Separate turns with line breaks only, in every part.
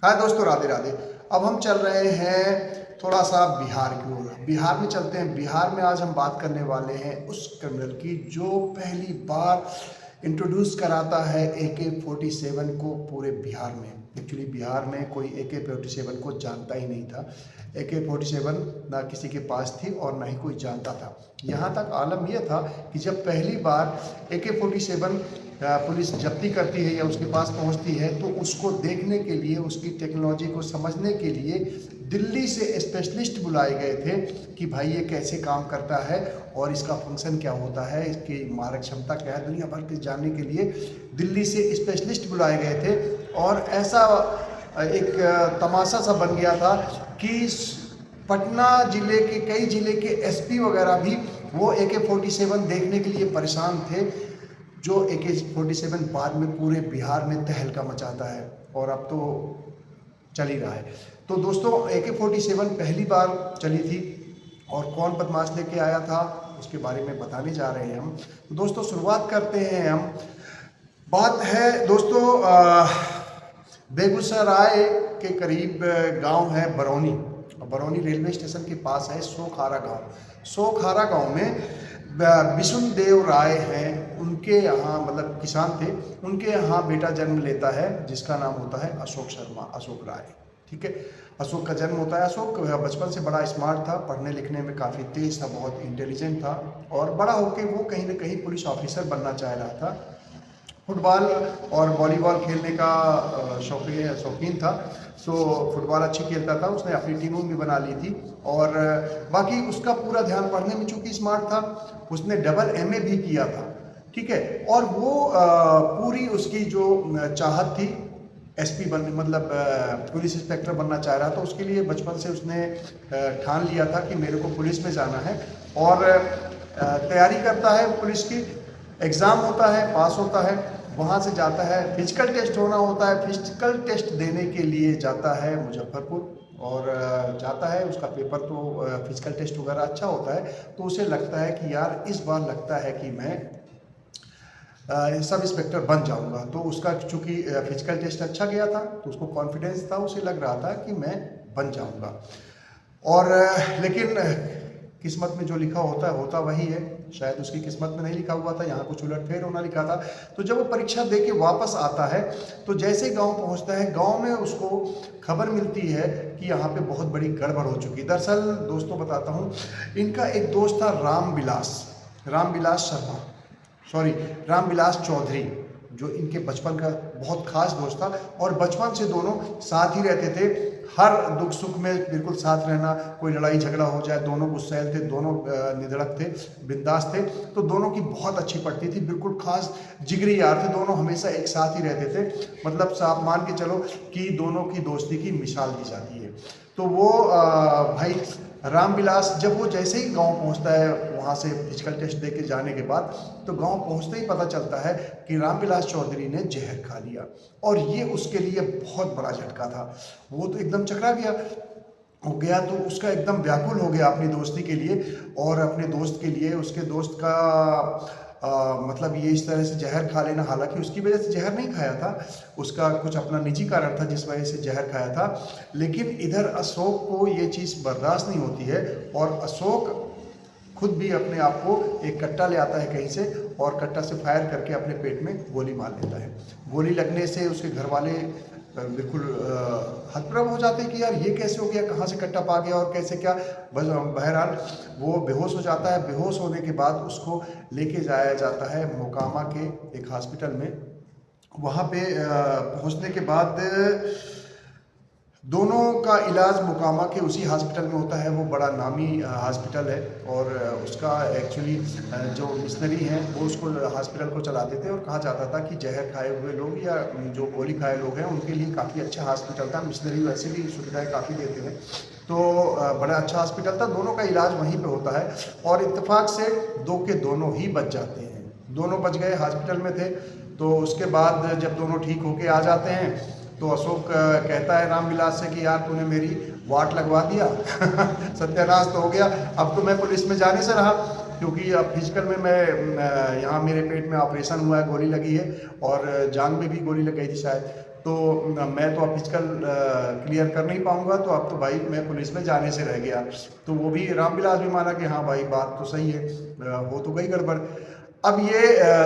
हाय दोस्तों, राधे राधे। अब हम चल रहे हैं थोड़ा सा बिहार की ओर। बिहार में चलते हैं। बिहार में आज हम बात करने वाले हैं उस क्रिमिनल की जो पहली बार इंट्रोड्यूस कराता है AK-47 को पूरे बिहार में। एक्चुअली बिहार में कोई AK-47 को जानता ही नहीं था। AK-47 ना किसी के पास थी और ना ही कोई जानता था। यहाँ तक आलम यह था कि जब पहली बार AK-47 पुलिस जब्ती करती है या उसके पास पहुंचती है तो उसको देखने के लिए, उसकी टेक्नोलॉजी को समझने के लिए दिल्ली से स्पेशलिस्ट बुलाए गए थे कि भाई ये कैसे काम करता है और इसका फंक्शन क्या होता है, इसकी मारक क्षमता क्या है, दुनिया भर के जानने के लिए दिल्ली से स्पेशलिस्ट बुलाए गए थे। और ऐसा एक तमाशा सा बन गया था कि पटना ज़िले के कई ज़िले के SP वगैरह भी वो AK-47 देखने के लिए परेशान थे, जो AK-47 बाद में पूरे बिहार में तहलका मचाता है और अब तो चल ही रहा है। तो दोस्तों, AK-47 पहली बार चली थी और कौन बदमाश लेके आया था उसके बारे में बताने जा रहे हैं हम। तो दोस्तों, शुरुआत करते हैं हम। बात है दोस्तों बेगूसराय के करीब गांव है बरौनी। बरौनी रेलवे स्टेशन के पास है सोखारा गांव। सोखारा गांव में विष्णु देव राय हैं, उनके यहाँ मतलब किसान थे, उनके यहाँ बेटा जन्म लेता है जिसका नाम होता है अशोक शर्मा, अशोक राय। ठीक है, अशोक का जन्म होता है। अशोक बचपन से बड़ा स्मार्ट था, पढ़ने लिखने में काफ़ी तेज था, बहुत इंटेलिजेंट था और बड़ा होकर वो कहीं ना कहीं पुलिस ऑफिसर बनना चाह रहा था। फुटबॉल और वॉलीबॉल खेलने का शौकीन था। सो फुटबॉल अच्छी खेलता था, उसने अपनी टीमों भी बना ली थी और बाकी उसका पूरा ध्यान पढ़ने में, चूँकि स्मार्ट था, उसने डबल MA भी किया था। ठीक है, और वो पूरी उसकी जो चाहत थी SP बनने, मतलब पुलिस इंस्पेक्टर बनना चाह रहा था। उसके लिए बचपन से उसने ठान लिया था कि मेरे को पुलिस में जाना है और तैयारी करता है पुलिस की। एग्ज़ाम होता है, पास होता है, वहाँ से जाता है, फिजिकल टेस्ट होना होता है, फिजिकल टेस्ट देने के लिए जाता है मुजफ्फरपुर और जाता है। उसका पेपर तो फिजिकल टेस्ट वगैरह अच्छा होता है, तो उसे लगता है कि यार इस बार लगता है कि मैं सब इंस्पेक्टर बन जाऊंगा। तो उसका चूँकि फिजिकल टेस्ट अच्छा गया था तो उसको कॉन्फिडेंस था, उसे लग रहा था कि मैं बन जाऊंगा। और लेकिन किस्मत में जो लिखा होता वही है। शायद उसकी किस्मत में नहीं लिखा हुआ था, यहाँ कुछ उलटफेर होना लिखा था। तो जब वो परीक्षा दे के वापस आता है तो जैसे गांव पहुंचता है, गांव में उसको खबर मिलती है कि यहाँ पे बहुत बड़ी गड़बड़ हो चुकी है। दरअसल दोस्तों बताता हूँ, इनका एक दोस्त था रामविलास चौधरी, जो इनके बचपन का बहुत खास दोस्त था और बचपन से दोनों साथ ही रहते थे। हर दुख सुख में बिल्कुल साथ रहना, कोई लड़ाई झगड़ा हो जाए, दोनों गुस्सैल थे, दोनों निधड़क थे, बिंदास थे। तो दोनों की बहुत अच्छी पड़ती थी, बिल्कुल खास जिगरी यार थे, दोनों हमेशा एक साथ ही रहते थे। मतलब आप मान के चलो कि दोनों की दोस्ती की मिसाल दी जाती है। तो वो भाई रामविलास, जब वो जैसे ही गांव पहुंचता है वहाँ से फिजिकल टेस्ट दे के जाने के बाद, तो गांव पहुंचते ही पता चलता है कि रामविलास चौधरी ने जहर खा लिया और ये उसके लिए बहुत बड़ा झटका था। वो तो एकदम चकरा गया तो उसका एकदम व्याकुल हो गया अपनी दोस्ती के लिए और अपने दोस्त के लिए। उसके दोस्त का मतलब ये इस तरह से जहर खा लेना, हालांकि उसकी वजह से जहर नहीं खाया था, उसका कुछ अपना निजी कारण था जिस वजह से जहर खाया था। लेकिन इधर अशोक को ये चीज़ बर्दाश्त नहीं होती है और अशोक खुद भी अपने आप को एक कट्टा ले आता है कहीं से और कट्टा से फायर करके अपने पेट में गोली मार लेता है। गोली लगने से उसके घर वाले बिल्कुल हतप्रभ हो जाते हैं कि यार ये कैसे हो गया, कहाँ से कट्टा पा गया और कैसे क्या। बस बहरहाल वो बेहोश हो जाता है। बेहोश होने के बाद उसको लेके जाया जाता है मोकामा के एक हॉस्पिटल में। वहाँ पे पहुँचने के बाद दोनों का इलाज मोकामा के उसी हॉस्पिटल में होता है। वो बड़ा नामी हॉस्पिटल है और उसका एक्चुअली जो मिशनरी हैं वो उसको हॉस्पिटल को चलाते थे और कहा जाता था कि जहर खाए हुए लोग या जो गोली खाए लोग हैं उनके लिए काफ़ी अच्छा हॉस्पिटल था। मिशनरी वैसे भी सुविधाएं काफ़ी देते हैं, तो बड़ा अच्छा हॉस्पिटल था। दोनों का इलाज वहीं पर होता है और इत्तेफाक से दो के दोनों ही बच जाते हैं। दोनों बच गए, हॉस्पिटल में थे। तो उसके बाद जब दोनों ठीक होके आ जाते हैं तो अशोक कहता है रामविलास से कि यार तूने मेरी वाट लगवा दिया सत्यानाश तो हो गया, अब तो मैं पुलिस में जाने से रहा क्योंकि अब फिजिकल में मैं यहाँ मेरे पेट में ऑपरेशन हुआ है, गोली लगी है और जांग में भी गोली लग गई थी शायद। तो मैं तो अब फिजिकल क्लियर कर नहीं पाऊंगा, तो अब तो भाई मैं पुलिस में जाने से रह गया। तो वो भी रामविलास भी माना कि हाँ भाई बात तो सही है, हो तो गई गड़बड़। अब ये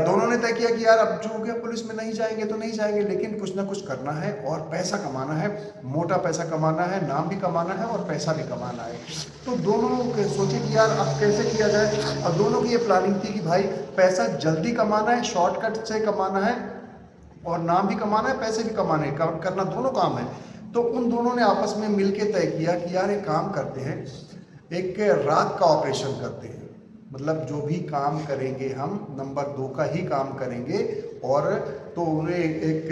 दोनों ने तय किया कि यार अब जो हो गया पुलिस में नहीं जाएंगे तो नहीं जाएंगे, लेकिन कुछ ना कुछ करना है और पैसा कमाना है, मोटा पैसा कमाना है, नाम भी कमाना है और पैसा भी कमाना है। तो दोनों सोचे कि यार अब कैसे किया जाए, और दोनों की ये प्लानिंग थी कि भाई पैसा जल्दी कमाना है, शॉर्टकट से कमाना है, और नाम भी कमाना है, पैसे भी कमाने करना दोनों काम है। तो उन दोनों ने आपस में मिलके तय किया कि यार एक काम करते हैं, एक रात का ऑपरेशन करते हैं, मतलब जो भी काम करेंगे हम नंबर 2 का ही काम करेंगे। और तो उन्हें एक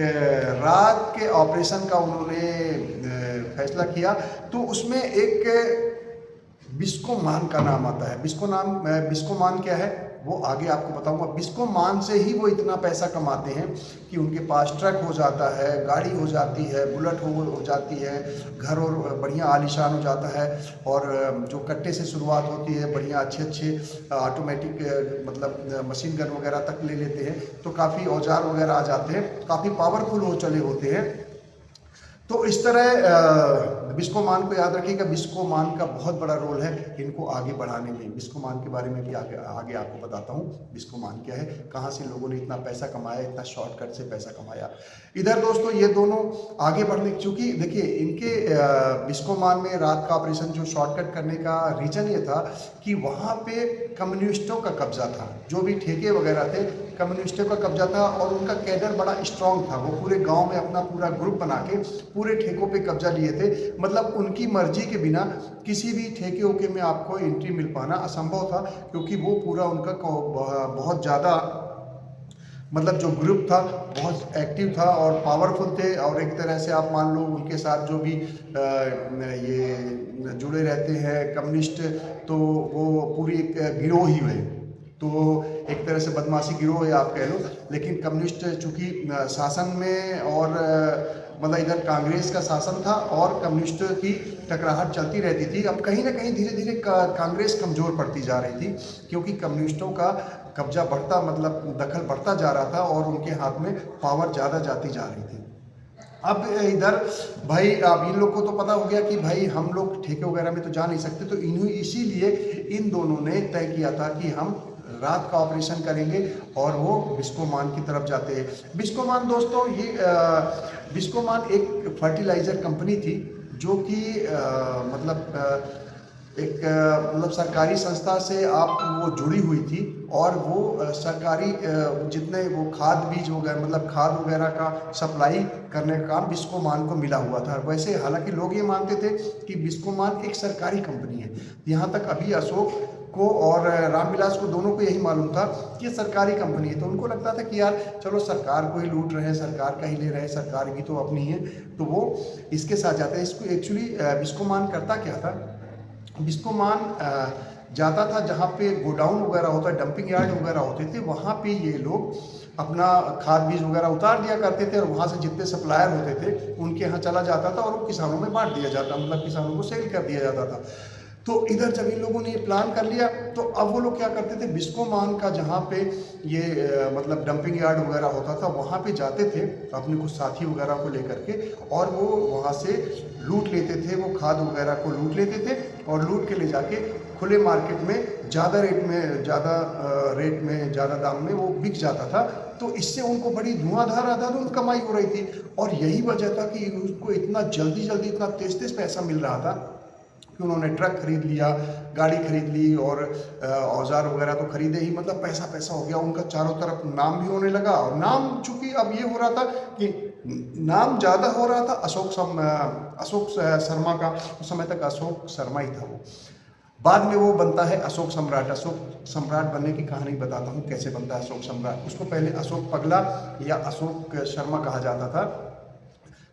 रात के ऑपरेशन का उन्होंने फैसला किया। तो उसमें एक बिस्कोमान का नाम आता है। बिस्कोमान क्या है वो आगे आपको बताऊंगा। बिस्कोमान से ही वो इतना पैसा कमाते हैं कि उनके पास ट्रक हो जाता है, गाड़ी हो जाती है, बुलेट हो जाती है, घर और बढ़िया आलीशान हो जाता है, और जो कट्टे से शुरुआत होती है बढ़िया अच्छे अच्छे ऑटोमेटिक मतलब मशीन गन वगैरह तक ले लेते हैं। तो काफ़ी औजार वगैरह आ जाते हैं, काफ़ी पावरफुल हो चले होते हैं। तो इस तरह बिस्कोमान को याद रखिएगा, बिस्कोमान का बहुत बड़ा रोल है इनको आगे बढ़ाने में। बिस्कोमान के बारे में भी आगे आपको बताता हूँ बिस्कोमान क्या है, कहाँ से लोगों ने इतना पैसा कमाया, इतना शॉर्टकट से पैसा कमाया। इधर दोस्तों ये दोनों आगे बढ़ने, क्योंकि देखिए इनके बिस्कोमान में रात का ऑपरेशन जो शॉर्टकट करने का रीजन ये था कि वहाँ पे कम्युनिस्टों का कब्जा था, जो भी ठेके वगैरह थे कम्युनिस्टों का कब्जा था, और उनका कैडर बड़ा स्ट्रांग था। वो पूरे गांव में अपना पूरा ग्रुप बना के पूरे ठेकों पे कब्जा लिए थे। मतलब उनकी मर्जी के बिना किसी भी ठेके ओके में आपको एंट्री मिल पाना असंभव था, क्योंकि वो पूरा उनका बहुत ज़्यादा मतलब जो ग्रुप था बहुत एक्टिव था और पावरफुल थे। और एक तरह से आप मान लो उनके साथ जो भी ये जुड़े रहते हैं कम्युनिस्ट, तो वो पूरी एक गिरोह ही है। तो एक तरह से बदमाशी गिरोह है आप कह लो। लेकिन कम्युनिस्ट चूँकि शासन में और मतलब इधर कांग्रेस का शासन था और कम्युनिस्टों की टकराहट चलती रहती थी। अब कहीं ना कहीं धीरे धीरे कांग्रेस कमज़ोर पड़ती जा रही थी, क्योंकि कम्युनिस्टों का कब्जा बढ़ता मतलब दखल बढ़ता जा रहा था और उनके हाथ में पावर ज़्यादा जाती जा रही थी। अब इधर भाई अब इन लोग को तो पता हो गया कि भाई हम लोग ठेके वगैरह में तो जा नहीं सकते, तो इसीलिए इन दोनों ने तय किया था कि हम रात का ऑपरेशन करेंगे, और वो बिस्कोमान की तरफ जाते हैं। बिस्कोमान दोस्तों ये बिस्कोमान एक फर्टिलाइज़र कंपनी थी, जो कि मतलब एक मतलब सरकारी संस्था से आप वो जुड़ी हुई थी, और वो सरकारी जितने वो खाद बीज हो गए मतलब खाद वगैरह का सप्लाई करने का काम बिस्कोमान को मिला हुआ था। वैसे हालांकि लोग ये मानते थे कि बिस्कोमान एक सरकारी कंपनी है, यहाँ तक अभी अशोक को और रामविलास को दोनों को यही मालूम था कि सरकारी कंपनी है। तो उनको लगता था कि यार चलो सरकार को ही लूट रहे हैं, सरकार का ही ले रहे हैं, सरकार भी तो अपनी है, तो वो इसके साथ जाते हैं। इसको एक्चुअली बिस्कोमान करता क्या था, बिस्कोमान जाता था जहाँ पे गोडाउन वगैरह होता है, डंपिंग यार्ड वगैरह होते थे, वहाँ पे ये लोग अपना खाद बीज वगैरह उतार दिया करते थे, और वहाँ से जितने सप्लायर होते थे उनके यहाँ चला जाता था और वो किसानों में बांट दिया जाता, मतलब किसानों को सेल कर दिया जाता था। तो इधर जब इन लोगों ने ये प्लान कर लिया, तो अब वो लोग क्या करते थे, बिस्कोमान का जहाँ पे ये मतलब डंपिंग यार्ड वगैरह होता था वहाँ पे जाते थे अपने कुछ साथी वगैरह को लेकर के, और वो वहाँ से लूट लेते थे, वो खाद वगैरह को लूट लेते थे और लूट के ले जाके खुले मार्केट में ज़्यादा रेट में ज़्यादा दाम में वो बिक जाता था। तो इससे उनको बड़ी धुआंधार अंधाधुंध कमाई हो रही थी, और यही वजह था कि उनको इतना जल्दी इतना तेज पैसा मिल रहा था कि उन्होंने ट्रक खरीद लिया, गाड़ी खरीद ली, और औजार वगैरह तो खरीदे ही, मतलब पैसा हो गया उनका। चारों तरफ नाम भी होने लगा, और नाम चूंकि अब ये हो रहा था कि नाम ज़्यादा हो रहा था अशोक शर्मा का। उस समय तक अशोक शर्मा ही था वो, बाद में वो बनता है अशोक सम्राट। अशोक सम्राट बनने की कहानी बताता हूँ कैसे बनता है अशोक सम्राट। उसको पहले अशोक पगला या अशोक शर्मा कहा जाता था,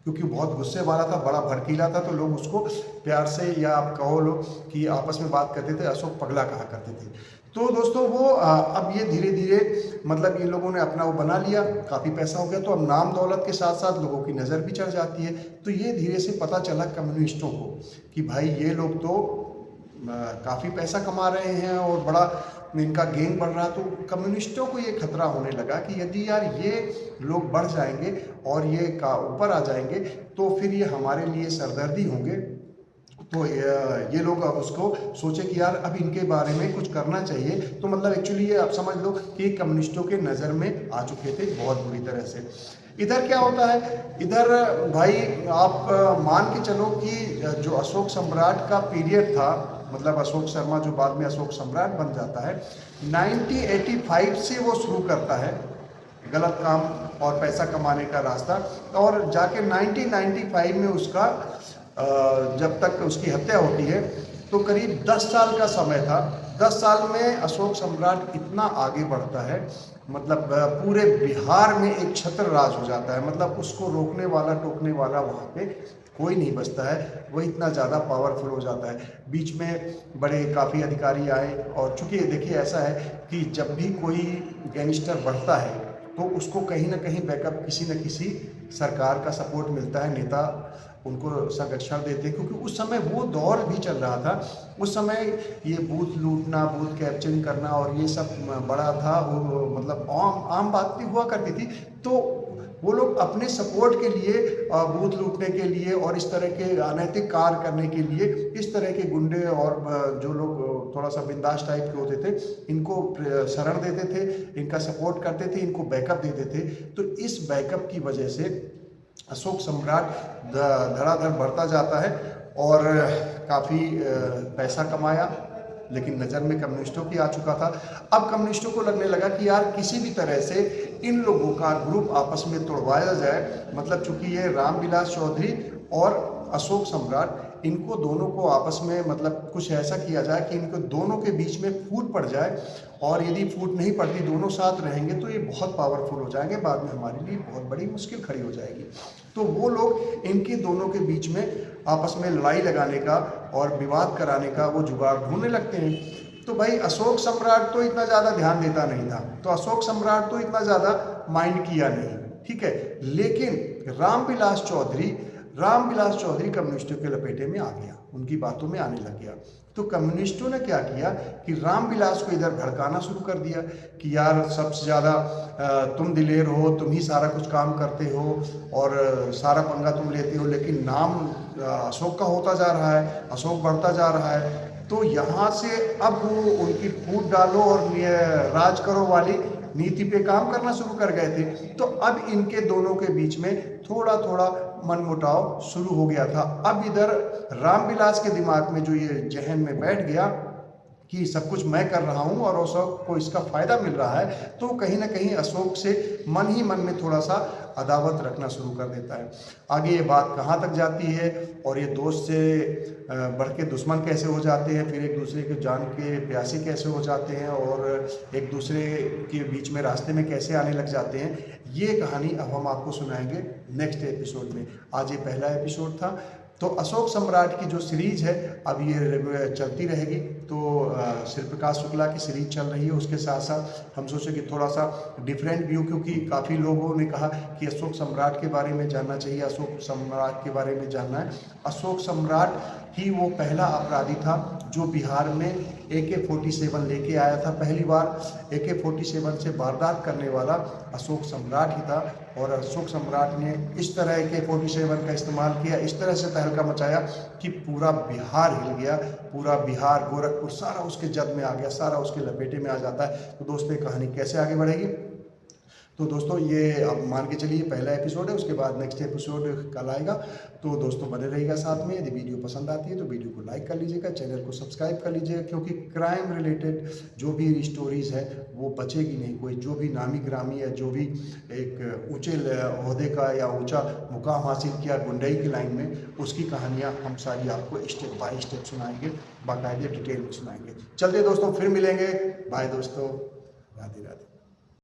क्योंकि बहुत गुस्से वाला था, बड़ा भड़कीला था, तो लोग उसको प्यार से या आप कहो लो कि आपस में बात करते थे अशोक पगला कहा करते थे। तो दोस्तों वो अब ये धीरे धीरे मतलब इन लोगों ने अपना वो बना लिया, काफ़ी पैसा हो गया, तो अब नाम दौलत के साथ साथ लोगों की नज़र भी चढ़ जाती है। तो ये धीरे से पता चला कम्युनिस्टों को कि भाई ये लोग तो काफ़ी पैसा कमा रहे हैं और बड़ा इनका गैंग बढ़ रहा, तो कम्युनिस्टों को ये खतरा होने लगा कि यदि यार ये लोग बढ़ जाएंगे और ये का ऊपर आ जाएंगे तो फिर ये हमारे लिए सरदर्दी होंगे। तो ये लोग अब उसको सोचे कि यार अब इनके बारे में कुछ करना चाहिए। तो मतलब एक्चुअली ये आप समझ लो कि कम्युनिस्टों के नज़र में आ चुके थे बहुत बुरी तरह से। इधर क्या होता है, इधर भाई आप मान के चलो कि जो अशोक सम्राट का पीरियड था, मतलब अशोक शर्मा जो बाद में अशोक सम्राट बन जाता है, 1985 से वो शुरू करता है गलत काम और पैसा कमाने का रास्ता, और जाके 1995 में उसका जब तक उसकी हत्या होती है तो करीब 10 साल का समय था। 10 साल में अशोक सम्राट इतना आगे बढ़ता है, मतलब पूरे बिहार में एक छत्र राज हो जाता है। मतलब उसको रोकने वाला टोकने वाला वहाँ पे कोई नहीं बचता है, वो इतना ज़्यादा पावरफुल हो जाता है। बीच में बड़े काफ़ी अधिकारी आए, और चूँकि देखिए ऐसा है कि जब भी कोई गैंगस्टर बढ़ता है तो उसको कहीं ना कहीं बैकअप किसी न किसी सरकार का सपोर्ट मिलता है, नेता उनको संरक्षण देते हैं, क्योंकि उस समय वो दौर भी चल रहा था। उस समय ये बूथ लूटना, बूथ कैप्चरिंग करना और ये सब बड़ा था, वो मतलब आम बात भी हुआ करती थी। तो वो लोग अपने सपोर्ट के लिए, बूथ लूटने के लिए और इस तरह के अनैतिक कार्य करने के लिए इस तरह के गुंडे और जो लोग थोड़ा सा बिंदास टाइप के होते थे, इनको शरण देते थे, इनका सपोर्ट करते थे, इनको बैकअप देते थे। तो इस बैकअप की वजह से अशोक सम्राट धड़ाधड़ बढ़ता जाता है और काफ़ी पैसा कमाया, लेकिन नज़र में कम्युनिस्टों की आ चुका था। अब कम्युनिस्टों को लगने लगा कि यार किसी भी तरह से इन लोगों का ग्रुप आपस में तोड़वाया जाए। मतलब चूंकि ये रामविलास चौधरी और अशोक सम्राट, इनको दोनों को आपस में मतलब कुछ ऐसा किया जाए कि इनको दोनों के बीच में फूट पड़ जाए, और यदि फूट नहीं पड़ती, दोनों साथ रहेंगे तो ये बहुत पावरफुल हो जाएंगे, बाद में हमारे लिए बहुत बड़ी मुश्किल खड़ी हो जाएगी। तो वो लोग इनके दोनों के बीच में आपस में लड़ाई लगाने का और विवाद कराने का वो जुगाड़ ढूंढने लगते हैं। तो भाई अशोक सम्राट तो इतना ज़्यादा ध्यान देता नहीं था, तो अशोक सम्राट तो इतना ज़्यादा माइंड किया नहीं, ठीक है। लेकिन रामविलास चौधरी कम्युनिस्टों के लपेटे में आ गया, उनकी बातों में आने लग गया। तो कम्युनिस्टों ने क्या किया कि रामविलास को इधर भड़काना शुरू कर दिया कि यार सबसे ज़्यादा तुम दिलेर हो, तुम ही सारा कुछ काम करते हो और सारा पंगा तुम लेते हो, लेकिन नाम अशोक का होता जा रहा है, अशोक बढ़ता जा रहा है। तो यहाँ से अब वो उनकी फूट डालो और राज करो वाली नीति पे काम करना शुरू कर गए थे। तो अब इनके दोनों के बीच में थोड़ा थोड़ा मनमुटाव शुरू हो गया था। अब इधर रामविलास के दिमाग में जो ये जहन में बैठ गया कि सब कुछ मैं कर रहा हूँ और अशोक को इसका फ़ायदा मिल रहा है, तो कहीं ना कहीं अशोक से मन ही मन में थोड़ा सा अदावत रखना शुरू कर देता है। आगे ये बात कहाँ तक जाती है और ये दोस्त से बढ़ के दुश्मन कैसे हो जाते हैं, फिर एक दूसरे के जान के प्यासे कैसे हो जाते हैं और एक दूसरे के बीच में रास्ते में कैसे आने लग जाते हैं, ये कहानी अब हम आपको सुनाएंगे नेक्स्ट एपिसोड में। आज ये पहला एपिसोड था। तो अशोक सम्राट की जो सीरीज है अब ये चलती रहेगी। तो शिव प्रकाश शुक्ला की सीरीज चल रही है, उसके साथ साथ हम सोचे कि थोड़ा सा डिफरेंट व्यू, क्योंकि काफ़ी लोगों ने कहा कि अशोक सम्राट के बारे में जानना चाहिए, अशोक सम्राट के बारे में जानना है। अशोक सम्राट ही वो पहला अपराधी था जो बिहार में AK-47 लेके आया था। पहली बार AK-47 से वारदात करने वाला अशोक सम्राट ही था, और अशोक सम्राट ने इस तरह AK-47 का इस्तेमाल किया, इस तरह से तहलका मचाया कि पूरा बिहार हिल गया। पूरा बिहार, गोरखपुर सारा उसके जद में आ गया, सारा उसके लपेटे में आ जाता है। तो दोस्तों ये कहानी कैसे आगे बढ़ेगी, तो दोस्तों ये आप मान के चलिए पहला एपिसोड है, उसके बाद नेक्स्ट एपिसोड कल आएगा। तो दोस्तों बने रहिएगा साथ में। यदि वीडियो पसंद आती है तो वीडियो को लाइक कर लीजिएगा, चैनल को सब्सक्राइब कर लीजिएगा, क्योंकि क्राइम रिलेटेड जो भी स्टोरीज़ है वो बचेगी नहीं। कोई जो भी नामी ग्रामी है, जो भी एक ऊँचे ओहदे का या ऊँचा मुकाम हासिल किया गुंडई की लाइन में, उसकी कहानियाँ हम सारी आपको स्टेप बाय स्टेप सुनाएंगे, बाकायदे डिटेल में सुनाएंगे। चलिए दोस्तों फिर मिलेंगे, बाय दोस्तों, राधे राधे।